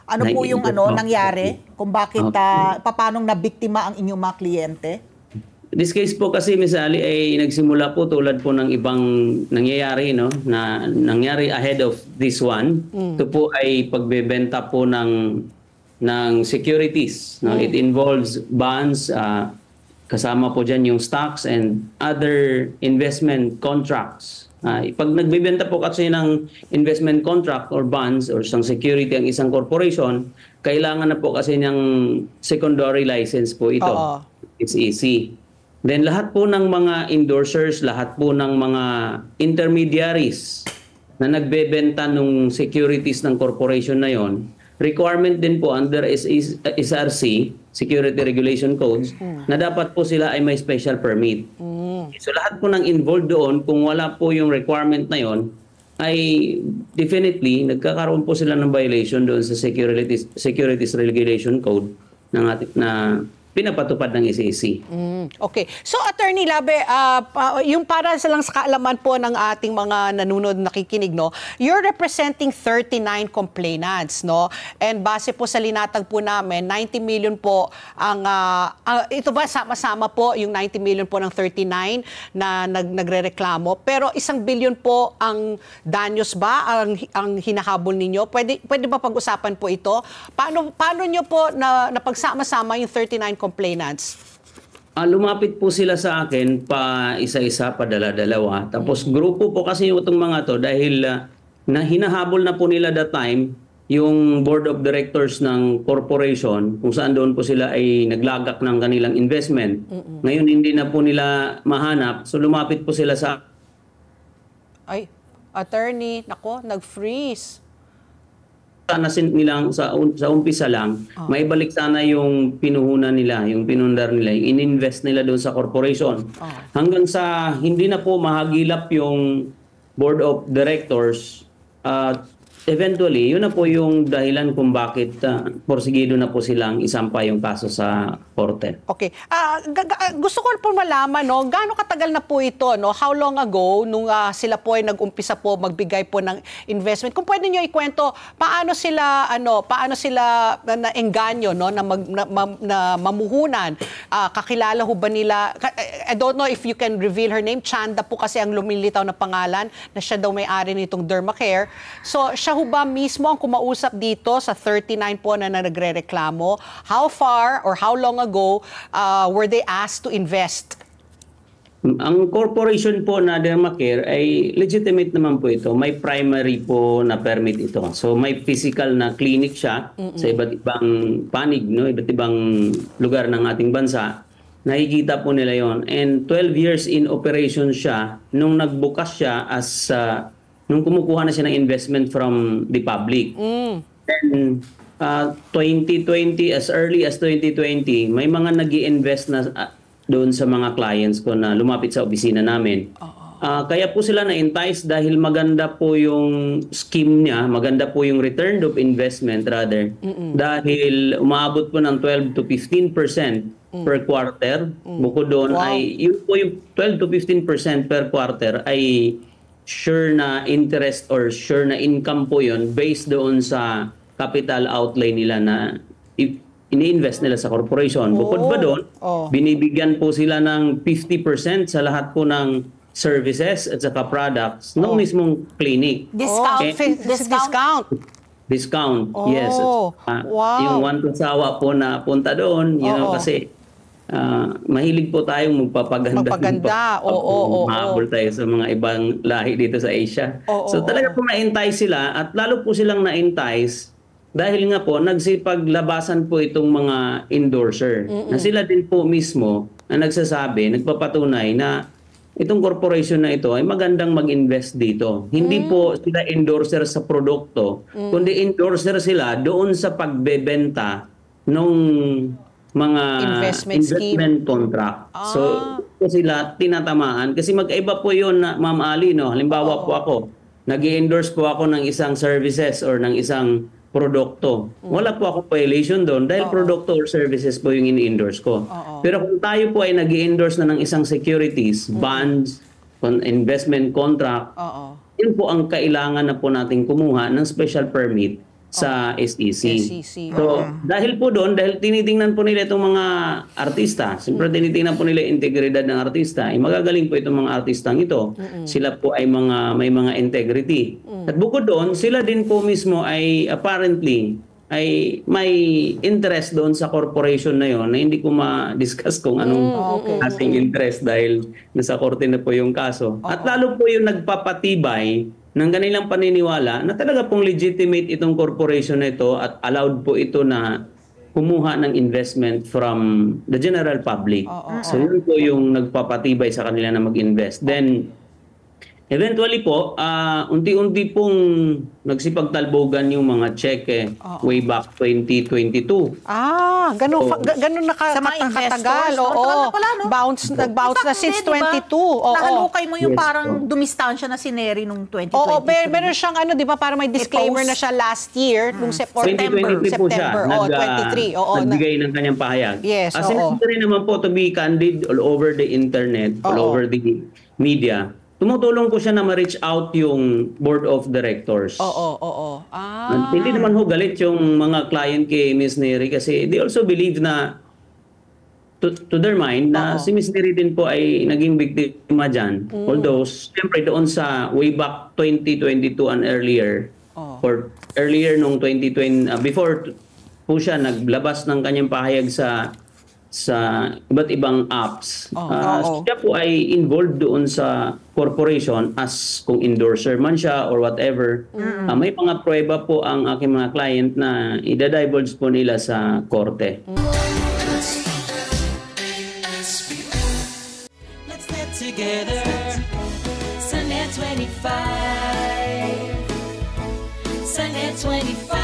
Ano po yung nangyari? Kung bakit, paanong nabiktima ang inyong mga kliyente? This case po kasi, Ms. Ali, ay nagsimula po tulad po ng ibang nangyayari, no? Na nangyari ahead of this one. Ito po ay pagbebenta po ng securities. No? It involves bonds, kasama po dyan yung stocks and other investment contracts. Pag nagbebenta po kasi ng investment contract or bonds or isang security ang isang corporation, kailangan na po kasi ng secondary license po ito. It's easy. Then lahat po ng mga endorsers, lahat po ng mga intermediaries na nagbebenta ng securities ng corporation na yon, requirement din po under SRC, Security Regulation Codes, na dapat po sila ay may special permit. So lahat po ng involved doon, kung wala po yung requirement na yon, ay definitely nagkakaroon po sila ng violation doon sa Securities Regulation Code na pinapatupad ng SEC. Okay. So, Attorney Labe, yung para lang sa kaalaman po ng ating mga nanonood nakikinig, no, you're representing 39 complainants, no? And base po sa linatag po namin, 90 million po ang, ito ba, sama-sama po yung 90 million po ng 39 na nagrereklamo, pero 1 billion po ang danyos ba ang hinahabol ninyo? Pwede ba pag-usapan po ito? Paano nyo po napagsama-sama yung 39 complainants? Lumapit po sila sa akin pa isa-isa, pa dala-dalawa. Tapos grupo po kasi itong mga to dahil na hinahabol na po nila that time yung board of directors ng corporation kung saan doon po sila ay naglagak ng kanilang investment. Ngayon hindi na po nila mahanap. So lumapit po sila sa... Ay, attorney, nako, nag-freeze. Sana nilang sa umpisa lang, maibalik sana yung pinuhunan nila, yung pinundar nila, yung ininvest nila doon sa corporation. Hanggang sa hindi na po mahagilap yung board of directors, eventually, yun na po yung dahilan kung bakit porsigido na po silang isampa yung kaso sa korte. Okay. Gusto ko po malaman, no, gaano katagal na po ito, no? How long ago nung sila po ay nag-umpisa po magbigay po ng investment? Kung pwede niyo ikwento, paano sila naengganyo, no, na mamuhunan? Kakilala ho ba nila? I don't know if you can reveal her name. Chanda po kasi ang lumilitaw na pangalan na siya daw may-ari nitong Dermacare. So, siya ho ba mismo ang kumausap dito sa 39 po na nagrereklamo? How far or how long ago were they asked to invest? Ang corporation po na Dermacare ay legitimate naman po ito. May primary po na permit ito. So may physical na clinic siya sa iba't ibang panig, no? Iba't ibang lugar ng ating bansa. Nakikita po nila yon. And 12 years in operation siya nung nagbukas siya as... nung kumukuha na siya ng investment from the public. And 2020, as early as 2020, may mga nag-i-invest na doon sa mga clients ko na lumapit sa opisina namin. Kaya po sila na-entice dahil maganda po yung scheme niya, maganda po yung return of investment rather, dahil umaabot po ng 12 to 15% per quarter. Bukod doon ay, yun po yung 12 to 15% per quarter ay sure na interest or sure na income po yun based doon sa capital outlay nila na ini-invest nila sa corporation. Bukod ba doon, binibigyan po sila ng 50% sa lahat po ng services at saka products ng mismong clinic. Discount. Discount, yes. Yung one kasawa po na punta doon, you know, kasi mahilig po tayong magpapaganda. Mahabol tayo sa mga ibang lahi dito sa Asia. So talaga po na-entice sila at lalo po silang na-entice dahil nga po nagsipaglabasan po itong mga endorser. Na sila din po mismo na nagsasabi, nagpapatunay na itong corporation na ito ay magandang mag-invest dito. Hindi po sila endorser sa produkto, kundi endorser sila doon sa pagbebenta nung mga investment contract. So, sila tinatamaan. Kasi mag-iba po yun, Ma'am Ali, no? Halimbawa po ako, nag-i-endorse po ako ng isang services or ng isang produkto. Wala po ako violation doon dahil produkto or services po yung ini-endorse ko. Pero kung tayo po ay nag-i-endorse na ng isang securities, bonds, investment contract, yun po ang kailangan na po natin kumuha ng special permit sa SEC. SEC, So, dahil po doon, dahil tinitingnan po nila itong mga artista, siyempre tinitingnan po nila yung integridad ng artista, magagaling po itong mga artistang ito. Sila po ay may mga integrity. At bukod doon, sila din po mismo ay apparently ay may interest doon sa corporation na yon na hindi ko ma-discuss kung anong klaseng interest dahil nasa korte na po yung kaso. At lalo po yung nagpapatibay ng kanilang paniniwala na talaga pong legitimate itong corporation na ito at allowed po ito na kumuha ng investment from the general public. So yun po yung nagpapatibay sa kanila na mag-invest. Then eventually po, unti-unti pong nagsipagtalbogan yung mga cheque way back 2022. Ganun Sa mga nakatagal. investors, no? Tagal na pala, no? Nag-bounce na since 22. Nakalukay mo yung Yes, parang dumistansya na si Neri nung 2023. Oo, meron siyang di ba, para may disclaimer post. na siya last year, nung September. 2023 po siya. 23. Nagbigay ng kanyang pahayag. Yes, Sinasabi rin naman po, to be candid, all over the internet, all over the media, tumutulong ko siya na ma-reach out yung board of directors. Oo. At hindi naman ho galit yung mga client kay Miss Neri kasi they also believe na to their mind na si Miss Neri din po ay naging biktima dyan. Although, siyempre doon sa way back 2022 and earlier, or earlier nung 2020, before po siya naglabas ng kanyang pahayag sa iba't ibang apps. Siya po ay involved doon sa corporation as kung endorser man siya or whatever. May mga pruweba po ang aking mga client na idadivulge po nila sa korte. Let's get together. Sunday 25. Sunday 25.